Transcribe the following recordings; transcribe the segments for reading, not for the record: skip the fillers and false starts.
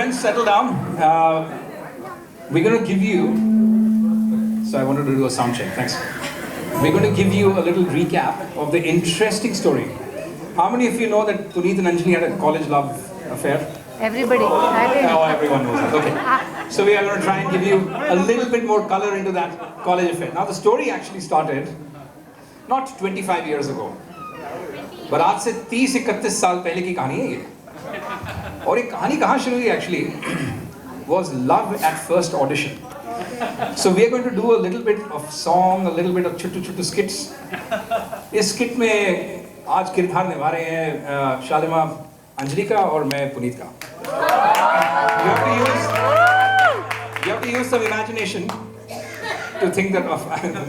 Friends, settle down. We're going to give you. So I wanted to do a sound check. Thanks. We're going to give you a little recap of the interesting story. How many of you know that Puneet and Anjali had a college love affair? Everybody. Oh, everyone knows that. Okay. So we are going to try and give you a little bit more color into that college affair. Now the story actually started not 25 years ago, but आज से 30-31 साल पहले की कहानी है ये. और ये कहानी कहाँ शुरू हुई actually was love at first audition. So we are going to do a little bit of song, a little bit of छोटे-छोटे skits. इस skit में आज किरदार निभा रहे हैं शालिमा अंजलि का और मैं पुनीत का. You have to use some imagination to think that of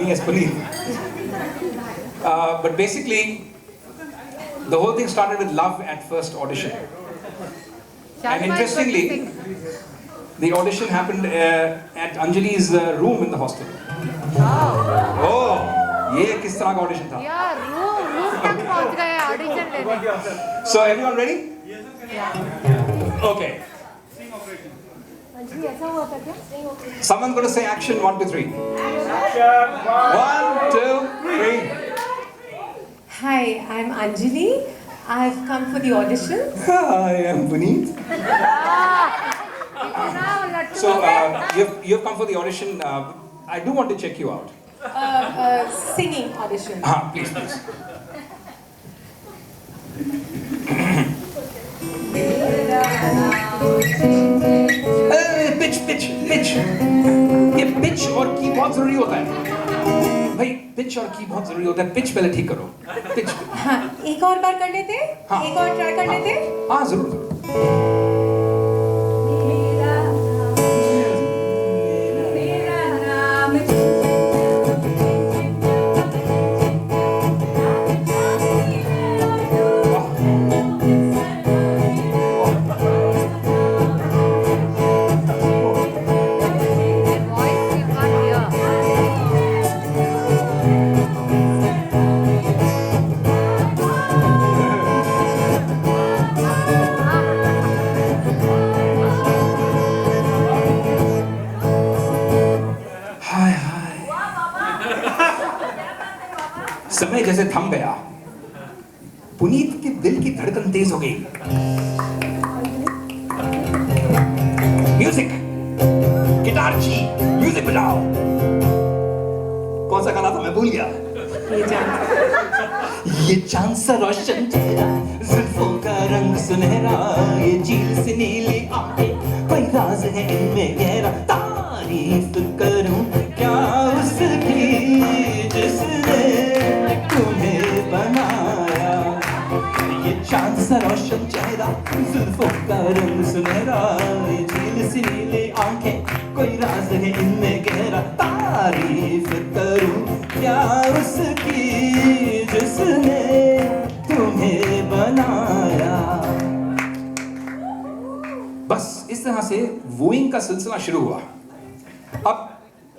me as Puneet. But basically, the whole thing started with love at first audition. And interestingly, the audition happened at Anjali's room in the hostel. Oh, ये किस तरह का audition था? यार room तक पहुंच गए audition लेने. So everyone ready? Okay. ऐसा हुआ था क्या? Someone's going to say action 1, 2, 3. 1, 2, 3. Hi, I'm Anjali. I've come for the audition. I am Puneet. So you've come for the audition. I do want to check you out. Singing audition. Please, please. pitch. ये pitch और की बहुत जरूरी होता है. भाई pitch और की बहुत जरूरी होता है. pitch पहले ठीक करो. pitch. हाँ, एक और बार कर लेते? एक और ट्राई कर लेते? हाँ जरूर. समय जैसे थम गया. पुनीत के दिल की धड़कन तेज हो गई. म्यूजिक, गिटार जी, म्यूजिक बजाओ. कौन सा गाना था मैं भूल गया. ये चांद सा रोशन चेहरा, जुल्फों का रंग सुनहरा, ये झील से नीली आंखें, कोई राज है इनमें गहरा. तारीफ करूं क्या उसकी जिसने तुम्हें बनाया. ये चांद सा रोशन चेहरा, जुल्फों का रंग सुनहरा, ये झील सी नीली आंखें, कोई राज है इनमें गहरा. तारीफ करूं क्या उसकी जिसने तुम्हें बनाया. बस इस तरह से वूइंग का सिलसिला शुरू हुआ. अब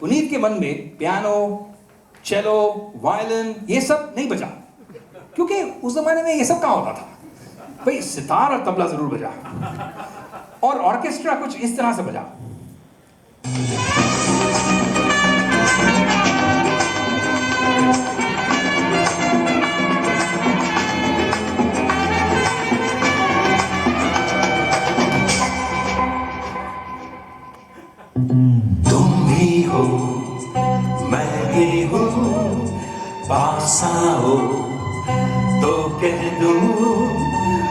पुनीत के मन में पियानो, चेलो, वायलिन ये सब नहीं बजा, क्योंकि उस जमाने में ये सब कहाँ होता था. भाई सितार और तबला जरूर बजा, और ऑर्केस्ट्रा कुछ इस तरह से बजा. तुम भी हो, मैं भी हूँ, पास आओ तो कह दूँ,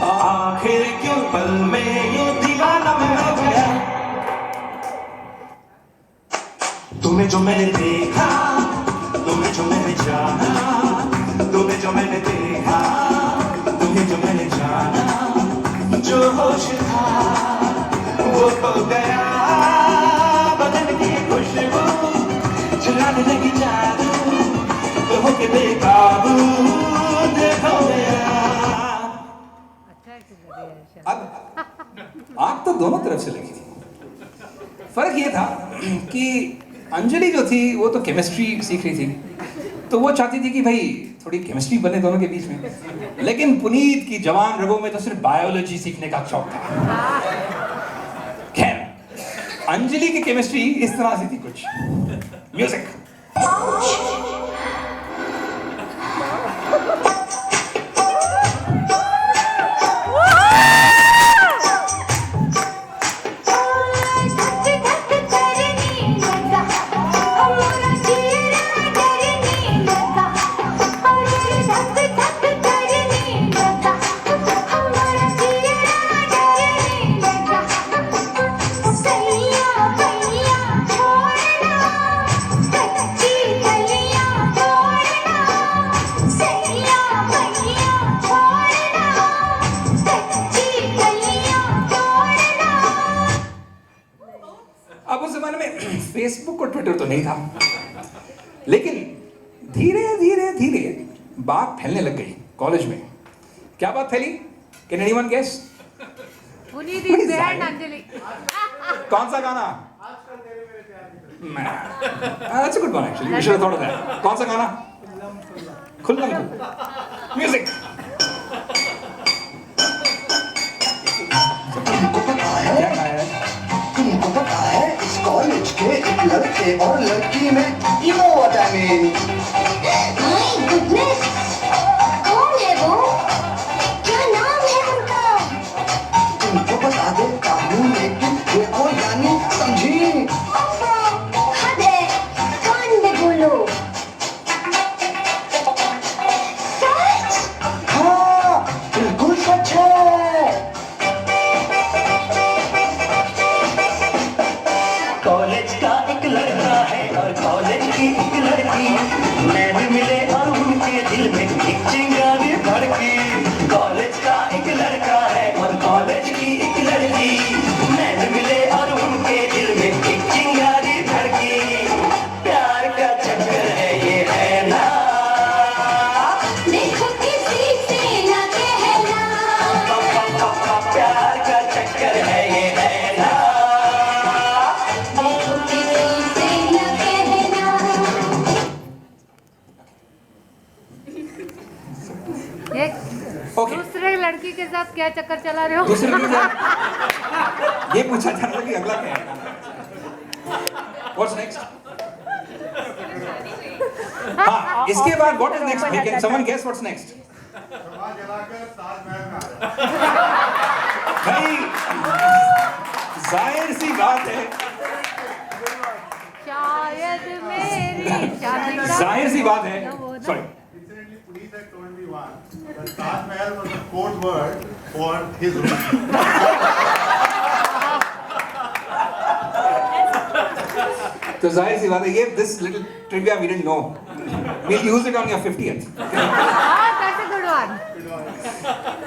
आखिर क्यों पल में यूं दीवाना मैं हो गया. तुम्हें जो मैंने देखा, तुम्हें जो मैंने जाना, तुम्हें जो मैंने देखा, तुम्हें जो मैंने जाना, जो होश था वो खो गया. बदन की खुशबू चुराने लगी जादू, तो होके बेकाबू देखो गया. अब आग तो दोनों तरफ से लगी थी. फर्क ये था कि अंजलि जो थी वो तो केमिस्ट्री सीख रही थी, तो वो चाहती थी कि भाई थोड़ी केमिस्ट्री बने दोनों के बीच में. लेकिन पुनीत की जवान रगों में तो सिर्फ बायोलॉजी सीखने का शौक था. अंजलि की केमिस्ट्री इस तरह से थी कुछ। म्यूजिक। अब उस जमाने में फेसबुक और ट्विटर तो नहीं था, लेकिन धीरे धीरे धीरे बात फैलने लग गई कॉलेज में। क्या बात फैली? Can anyone guess? Puneet is behind Anjali. कौन सा गाना? That's a good one actually. We should have thought of that. कौन सा गाना? खुल्लम खुल्ला। म्यूजिक। तुमको पता है इस कॉलेज के एक लड़के और लड़की में you know what I mean? My goodness! कौन है वो? क्या नाम है उनका? तुमको बता देता हूँ लेकिन देखो यानी समझी। हद है, कान में बोलो। सच? हाँ बिल्कुल सच है। कॉलेज का एक लड़का है और कॉलेज की एक लड़की नैन मिले और उनके दिल में एक चिंगारी भड़की। कॉलेज का एक लड़का है और कॉलेज की एक लड़की नैन मिले और उनके दिल में एक चिंगारी भड़की। प्यार का चक्कर है ये है ना, देखो किसी से न कहना। प्यार का चक्कर है ये है ना। देखो किसी से न कहना। एक Okay. दूसरे लड़की के साथ क्या चक्कर चला रहे हो? दूसरे लड़की से ये पूछा जा रहा था कि अगला क्या है? What's next? हाँ, इसके बाद what is next? Can someone guess what's next? भाई जाहिर सी बात है, शायद मेरी शादी का जाहिर सी बात है, वो ना। sorry, Incidentally, police had told me once that Taj Mahal was a code word for his room. तो जाहिर सी बात है ये this little trivia we didn't know. We'll use it on your 50th. Oh, that's a good one.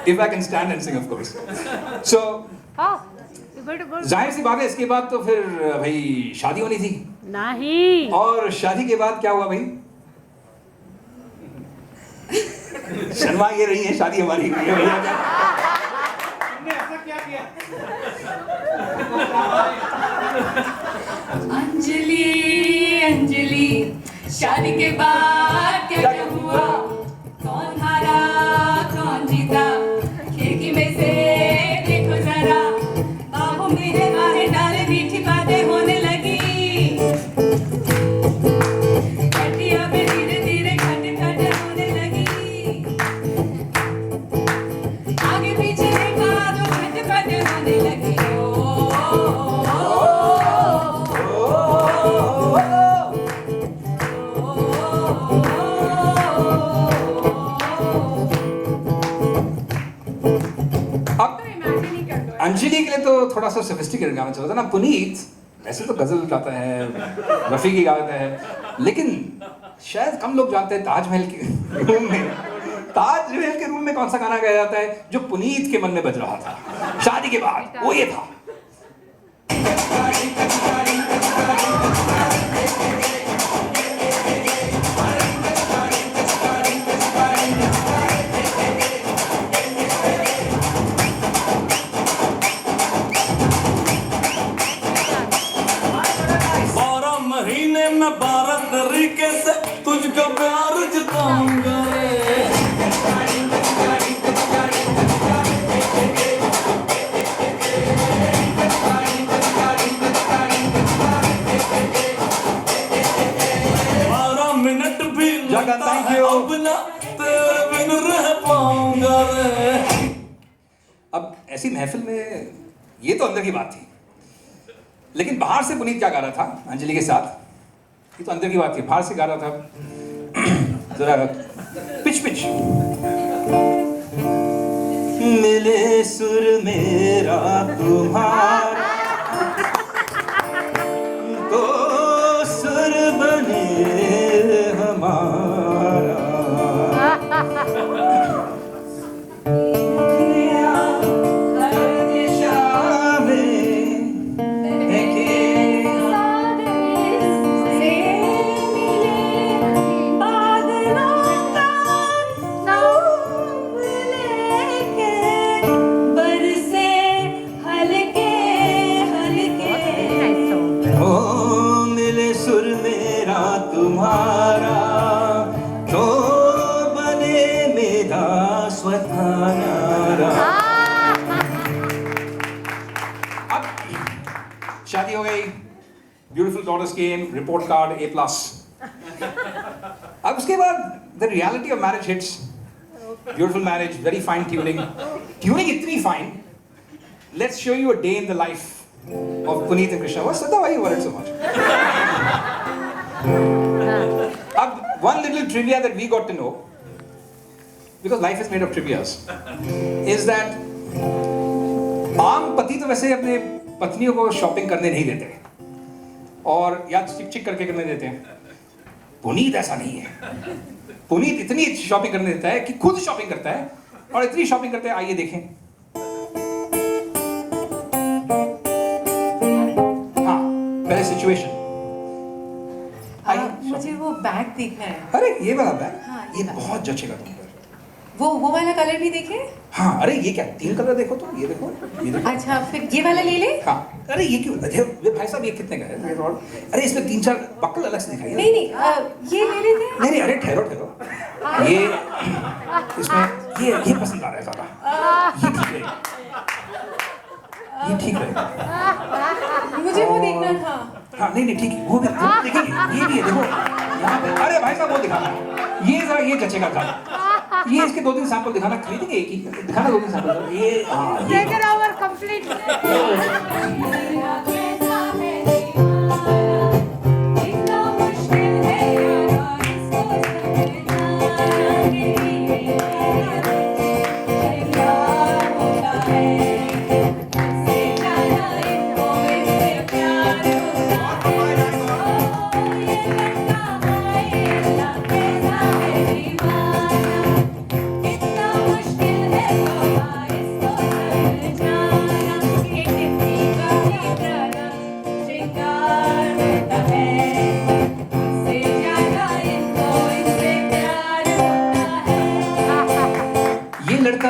If I can stand and sing of course. So Oh, you better go. जाहिर सी बात है इसके बाद तो फिर भाई शादी होनी थी, नहीं। और शादी के बाद क्या हुआ भाई? शर्मा ये रही है, शादी हमारी हुई है भैया क्या? अंजलि अंजलि शादी के बाद क्या क्या हुआ, कौन हारा कौन जीता, खिड़की में से देखो जरा, बाहों में है बाहें डाले मीठी बातें होने लगी, खटिया पे धीरे धीरे खट खट होने लगी, आगे पीछे देखा तो खट खट होने लगी। अब अंजलि के लिए तो थोड़ा सा सोफिस्टिकेटेड गाना चला था ना। पुनीत वैसे तो गजल गाता है, रफी की गाता है, लेकिन शायद कम लोग जानते हैं ताजमहल के रूम में, ताजमहल के रूम में कौन सा गाना गाया जाता है जो पुनीत के मन में बज रहा था शादी के बाद? वो ये था। मैं 12 तरीके से तुझको प्यार जताऊंगा रे। तेरे बिन रह पाऊंगा मैं। अब ऐसी महफिल में ये तो अंदर की बात थी, लेकिन बाहर से पुनीत क्या गा रहा था अंजलि के साथ, ये तो अंदर की बात थी। बाहर से गा रहा था जरा पिच पिच। मिले सुर मेरा तुम्हारा तो सुर बने हमारा। तुम्हारा तो बने मेरा स्वतंत्र। अब शादी हो गई, beautiful daughters came, report card A+। अब उसके बाद the reality of marriage hits. Beautiful marriage, very fine tuning, tuning इतनी fine. Let's show you a day in the life of Puneet and Krishna. What's why you worried so much? One little trivia that we got to know, because life is made of trivias, is that आम पति तो वैसे अपने पत्नियों को shopping करने नहीं देते और या चिक चिक करके करने देते हैं। पुनीत ऐसा नहीं है। पुनीत इतनी शॉपिंग करने देता है कि खुद शॉपिंग करता है, और इतनी शॉपिंग करते हैं, आइए देखें। हाँ, पहले सिचुएशन। मुझे वो बैग देखना है। अरे ये वाला बैग, हाँ, ये बहुत जचेगा तुम पर। वो वाला कलर भी देखे? हाँ, अरे ये क्या 3 कलर देखो तो, ये देखो, ये देखो। अच्छा, फिर ये वाला ले ले। हाँ, अरे ये क्यों? अरे भाई साहब, ये कितने का है? अरे इसमें 3-4 बक्कल अलग से दिखाई। नहीं, ये ले लेते हैं। नहीं, अरे ठहरो। ये इसमें ये पसंद आ रहा है ज्यादा। ये ठीक है, ये ठीक है। मुझे वो देखना था। हाँ, नहीं ठीक है, वो भी देखेंगे। ये भी है, देखो यहाँ पे। अरे भाई साहब, वो दिखाना, ये जरा ये जचेगा ज्यादा। ये इसके 2-3 सैंपल दिखाना, खरीदेंगे एक ही, दिखाना 2-3 सैंपल। ये हाँ, Take it over complete.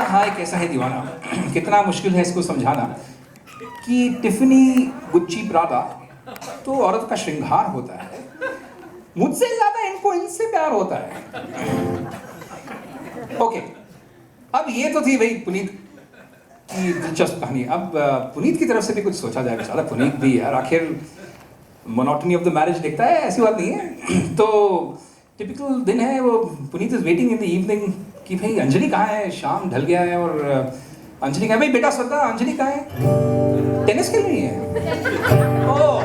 हाय कैसा है दीवाना। कितना मुश्किल है इसको समझाना कि टिफनी, गुच्ची, प्रादा तो औरत का श्रृंगार होता है। मुझसे ज्यादा इनको इनसे प्यार होता है। ओके, अब ये तो थी भाई पुनीत की दिलचस्प कहानी। अब पुनीत की तरफ से भी कुछ सोचा जाए। बेचारा पुनीत भी यार, आखिर मोनोटनी ऑफ द मैरिज देखता है, ऐसी बात नहीं है। तो टिपिकल दिन है, वो Puneet is waiting in the evening कि भाई अंजलि कहाँ है। शाम ढल गया है और अंजलि कहाँ है? भाई बेटा श्रद्धा, अंजलि कहाँ है? टेनिस खेल रही है। ओ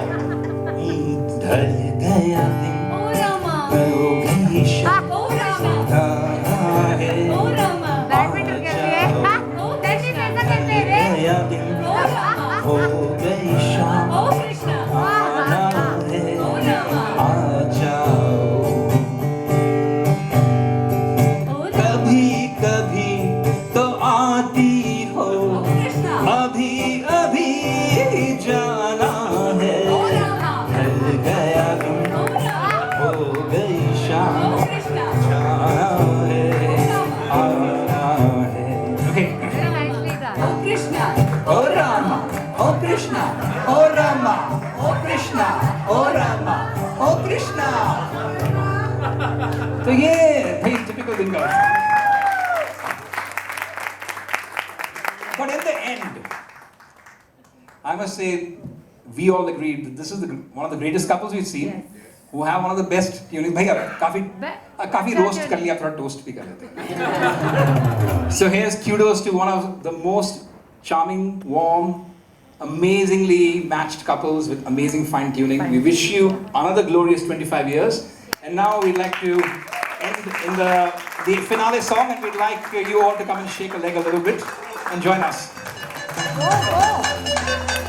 ढल गया दिन, हो गई शाम, कहाँ है? बैडमिंटन खेल रही है। टेनिस ऐसा खेलते हैं रे। गया दिन, हो गई शाम, आना है, आ जाओ। तो ये भाई टिपिकल दिन का। But in the end, I must say, we all agreed that this is one of the greatest couples we've seen, who have one of the best tuning. भाई काफी काफी रोस्ट कर लिया, थोड़ा टोस्ट भी कर लेते. So here's kudos to one of the most charming, warm, amazingly matched couples with amazing fine tuning. We wish you another glorious 25 years. And now we'd like to end in the finale song, and we'd like you all to come and shake a leg a little bit and join us. Go, go.